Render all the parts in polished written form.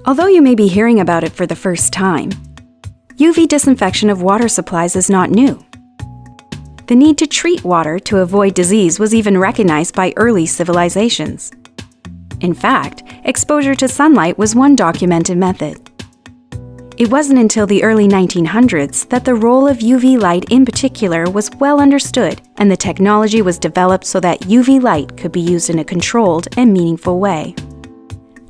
Although you may be hearing about it for the first time, UV disinfection of water supplies is not new. The need to treat water to avoid disease was even recognized by early civilizations. In fact, exposure to sunlight was one documented method. It wasn't until the early 1900s that the role of UV light in particular was well understood and the technology was developed so that UV light could be used in a controlled and meaningful way.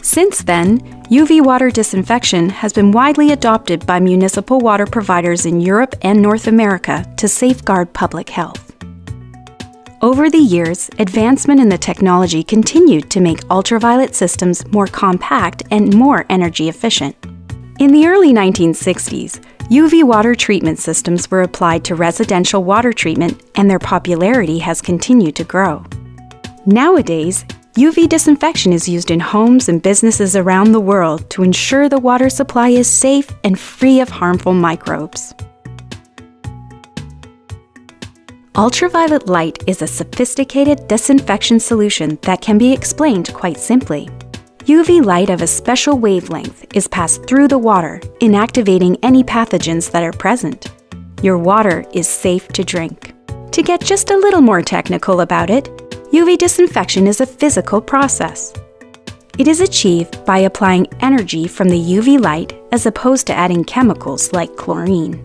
Since then, UV water disinfection has been widely adopted by municipal water providers in Europe and North America to safeguard public health. Over the years, advancement in the technology continued to make ultraviolet systems more compact and more energy efficient. In the early 1960s, UV water treatment systems were applied to residential water treatment, and their popularity has continued to grow. Nowadays, UV disinfection is used in homes and businesses around the world to ensure the water supply is safe and free of harmful microbes. Ultraviolet light is a sophisticated disinfection solution that can be explained quite simply. UV light of a special wavelength is passed through the water, inactivating any pathogens that are present. Your water is safe to drink. To get just a little more technical about it, UV disinfection is a physical process. It is achieved by applying energy from the UV light as opposed to adding chemicals like chlorine.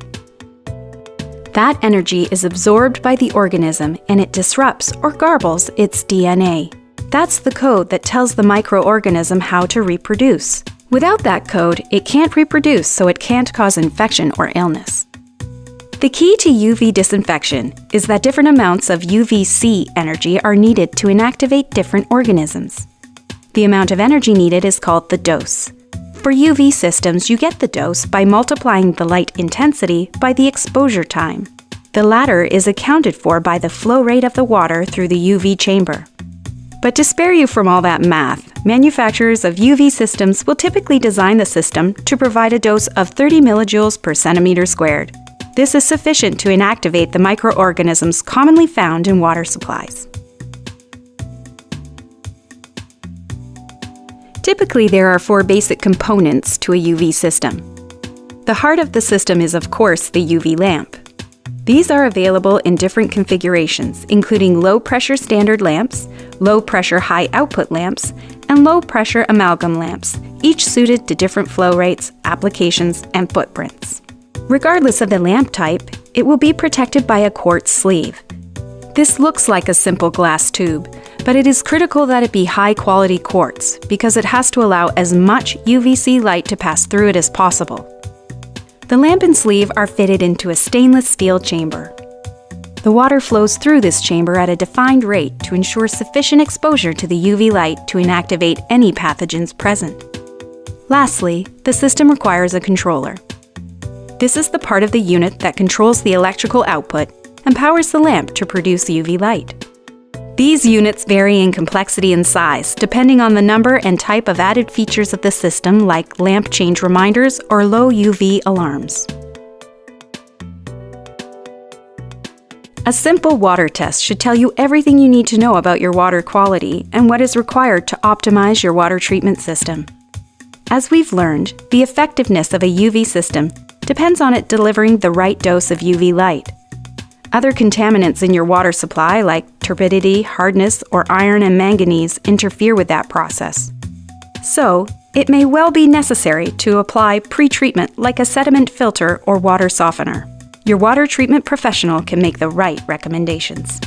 That energy is absorbed by the organism and it disrupts or garbles its DNA. That's the code that tells the microorganism how to reproduce. Without that code, it can't reproduce, so it can't cause infection or illness. The key to UV disinfection is that different amounts of UVC energy are needed to inactivate different organisms. The amount of energy needed is called the dose. For UV systems, you get the dose by multiplying the light intensity by the exposure time. The latter is accounted for by the flow rate of the water through the UV chamber. But to spare you from all that math, manufacturers of UV systems will typically design the system to provide a dose of 30 millijoules per centimeter squared. This is sufficient to inactivate the microorganisms commonly found in water supplies. Typically, there are 4 basic components to a UV system. The heart of the system is, of course, the UV lamp. These are available in different configurations, including low-pressure standard lamps, low-pressure high-output lamps, and low-pressure amalgam lamps, each suited to different flow rates, applications, and footprints. Regardless of the lamp type, it will be protected by a quartz sleeve. This looks like a simple glass tube, but it is critical that it be high-quality quartz because it has to allow as much UVC light to pass through it as possible. The lamp and sleeve are fitted into a stainless steel chamber. The water flows through this chamber at a defined rate to ensure sufficient exposure to the UV light to inactivate any pathogens present. Lastly, the system requires a controller. This is the part of the unit that controls the electrical output and powers the lamp to produce UV light. These units vary in complexity and size depending on the number and type of added features of the system, like lamp change reminders or low UV alarms. A simple water test should tell you everything you need to know about your water quality and what is required to optimize your water treatment system. As we've learned, the effectiveness of a UV system depends on it delivering the right dose of UV light. Other contaminants in your water supply, like turbidity, hardness, or iron and manganese, interfere with that process. So, it may well be necessary to apply pre-treatment like a sediment filter or water softener. Your water treatment professional can make the right recommendations.